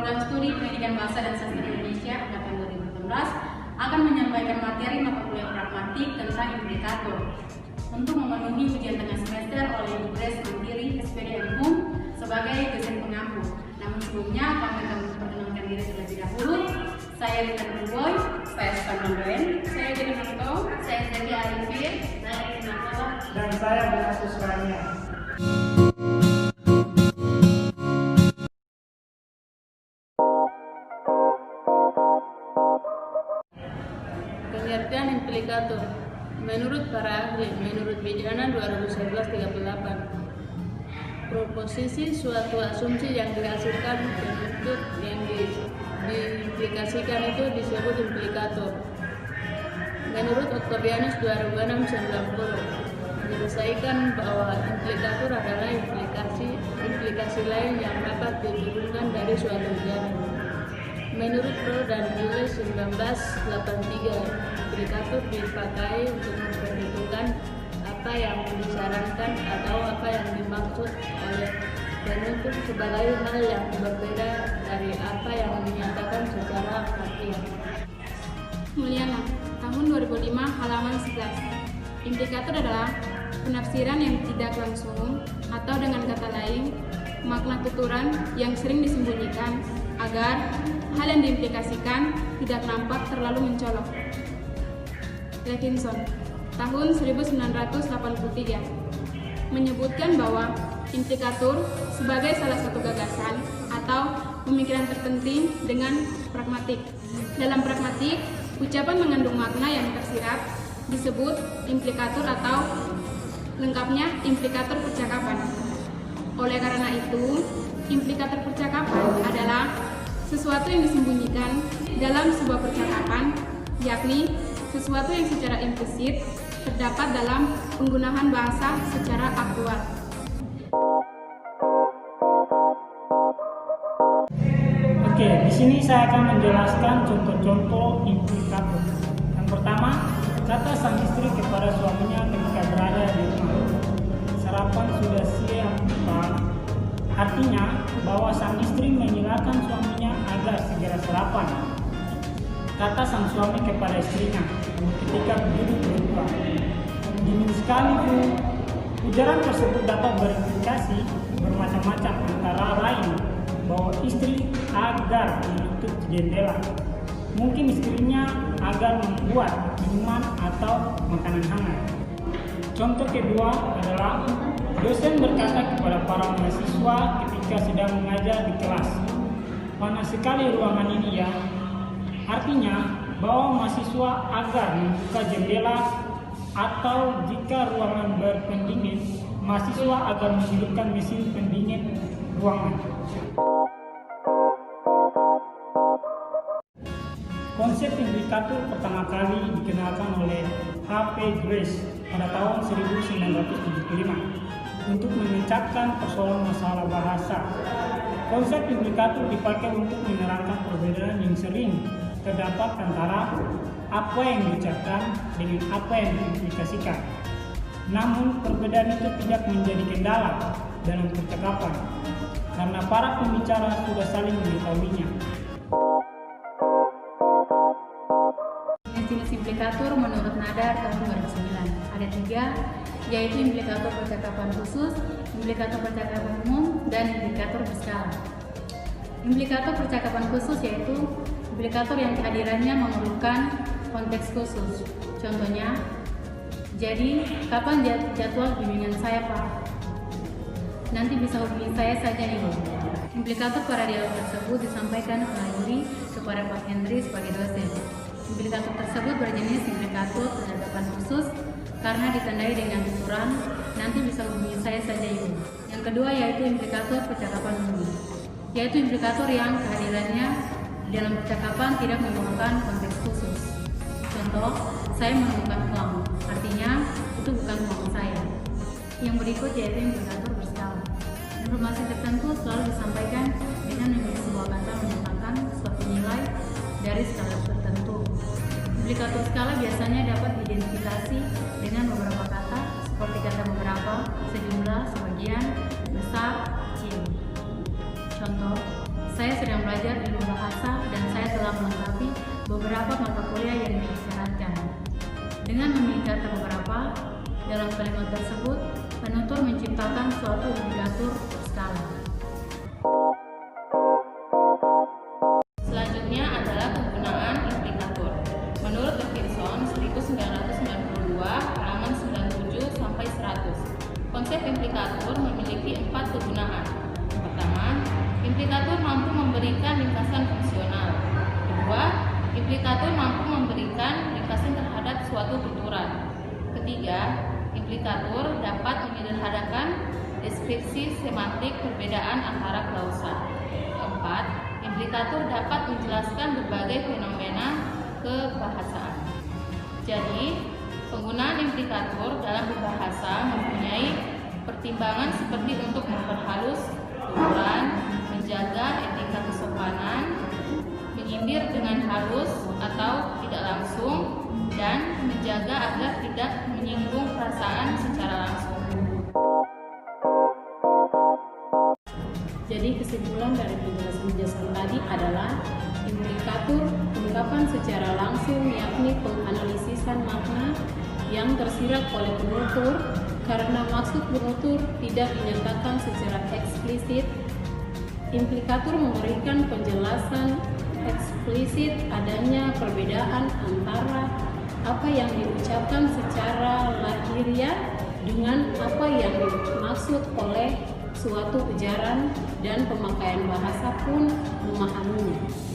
Program Studi Pendidikan Bahasa dan Sastra Indonesia angkatan 2018 akan menyampaikan materi mata kuliah pragmatik tentang implikator untuk memenuhi ujian tengah semester oleh Ibu Grace Mandiri, SPDM sebagai dosen pengampu. Namun sebelumnya kami akan memperkenalkan diri terlebih dahulu. Saya Rita Nuboy, saya Stan Doen, saya Jadi Marto, saya Zeki Arifin, saya Rina Nala, dan saya Benasus Rania. Pengertian implikator menurut para ahli, menurut Wijana 2011-38, proposisi suatu asumsi yang dihasilkan bentuk yang diimplikasikan itu disebut implikator. Menurut Octavianus 2006-90, menyelesaikan bahwa implikator adalah implikasi lain yang dapat diturunkan dari suatu ujian. Menurut Pro dan Jules 1983, implikator dipakai untuk memperhitungkan apa yang disarankan atau apa yang dimaksud oleh penuntut sebagai hal yang berbeda dari apa yang dinyatakan secara harfiah. Mulyana, tahun 2005, halaman 11. Implikator adalah penafsiran yang tidak langsung atau dengan kata lain, makna tuturan yang sering disembunyikan agar hal yang diimplikasikan tidak nampak terlalu mencolok. Levinson, tahun 1983, menyebutkan bahwa implikator sebagai salah satu gagasan atau pemikiran terpenting dengan pragmatik. Dalam pragmatik, ucapan mengandung makna yang tersirat disebut implikator atau lengkapnya implikator percakapan. Oleh karena itu, implikator percakapan adalah sesuatu yang disembunyikan dalam sebuah percakapan, yakni sesuatu yang secara implisit terdapat dalam penggunaan bahasa secara aktual. Oke, di sini saya akan menjelaskan contoh-contoh implikator. Yang pertama, kata sang istri kepada suaminya ketika berada di rumah, "Sarapan sudah siap, Pak." Artinya bahwa sang istri menyilakan suaminya agar segera sarapan. Kata sang suami kepada istrinya ketika duduk berdua, "Dingin sekali, Bu." Ujaran tersebut dapat berimplikasi bermacam-macam, antara lain bahwa istri agar menutup jendela. Mungkin istrinya agar membuat minuman atau makanan hangat. Contoh kedua adalah dosen berkata kepada para mahasiswa ketika sedang mengajar di kelas, "Panas sekali ruangan ini ya." Artinya bahwa mahasiswa agar membuka jendela, atau jika ruangan berpendingin, mahasiswa agar menghidupkan mesin pendingin ruangan. Konsep implikator pertama kali dikenalkan oleh H.P. Grace pada tahun 1975 untuk memecahkan persoalan masalah bahasa. Konsep implikator dipakai untuk menerangkan perbedaan yang sering terdapat antara apa yang diucapkan dengan apa yang diimplikasikan. Namun perbedaan itu tidak menjadi kendala dalam percakapan karena para pembicara sudah saling mengetahuinya. Jenis implikator menurut Nadar tahun 2009 ada 3, yaitu implikator percakapan khusus, implikator percakapan umum, dan implikator berskala. Implikator percakapan khusus yaitu implikator yang kehadirannya memerlukan konteks khusus. Contohnya, "Jadi, kapan jadwal bimbingan saya, Pak?" "Nanti bisa hubungi saya saja, Ibu." Implikator pada dialog tersebut disampaikan oleh Yuri kepada Pak Henry sebagai dosen. Implikator tersebut berjenis implikator percakapan khusus karena ditandai dengan tuturan, "Nanti bisa hubungi saya saja, Ibu." Yang kedua yaitu implikator percakapan umum, yaitu implikator yang kehadirannya dalam percakapan tidak memerlukan konteks khusus. Contoh, "Saya menemukan uang," artinya itu bukan uang saya. Yang berikut yaitu implikator berskala. Informasi tertentu selalu disampaikan dengan memilih sebuah kata menyatakan suatu nilai dari skala tertentu. Implikator skala biasanya dapat diidentifikasi dengan beberapa kata seperti kata beberapa, sejumlah, sebagian, besar, kecil. Contoh, "Saya sedang belajar Dengan memiliki kata beberapa, dalam kalimat tersebut, penutur menciptakan suatu indikator skala. Selanjutnya adalah penggunaan implikator. Menurut Atkinson 1992, halaman 97 sampai 100. Konsep implikator memiliki 4 kegunaan. Pertama, implikator mampu memberikan ringkasan fungsional. Kedua, implikator mampu memberikan ringkasan terhadap suatu tuturan. Ketiga, implikator dapat menyederhanakan deskripsi semantik perbedaan antara klausa. Keempat, implikator dapat menjelaskan berbagai fenomena kebahasaan. Jadi, penggunaan implikator dalam berbahasa mempunyai pertimbangan seperti untuk memperhalus tuturan, menjaga etika kesopanan, menyindir dengan halus atau tidak langsung, dan menjaga agar tidak menyinggung perasaan secara langsung. Jadi kesimpulan dari penjelasan tadi adalah implikator ungkapan secara langsung, yakni penganalisisan makna yang tersirat oleh penutur karena maksud penutur tidak dinyatakan secara eksplisit. Implikator memberikan penjelasan eksplisit adanya perbedaan antara apa yang diucapkan secara lahiriah dengan apa yang dimaksud oleh suatu ujaran, dan pemakaian bahasa pun memahaminya.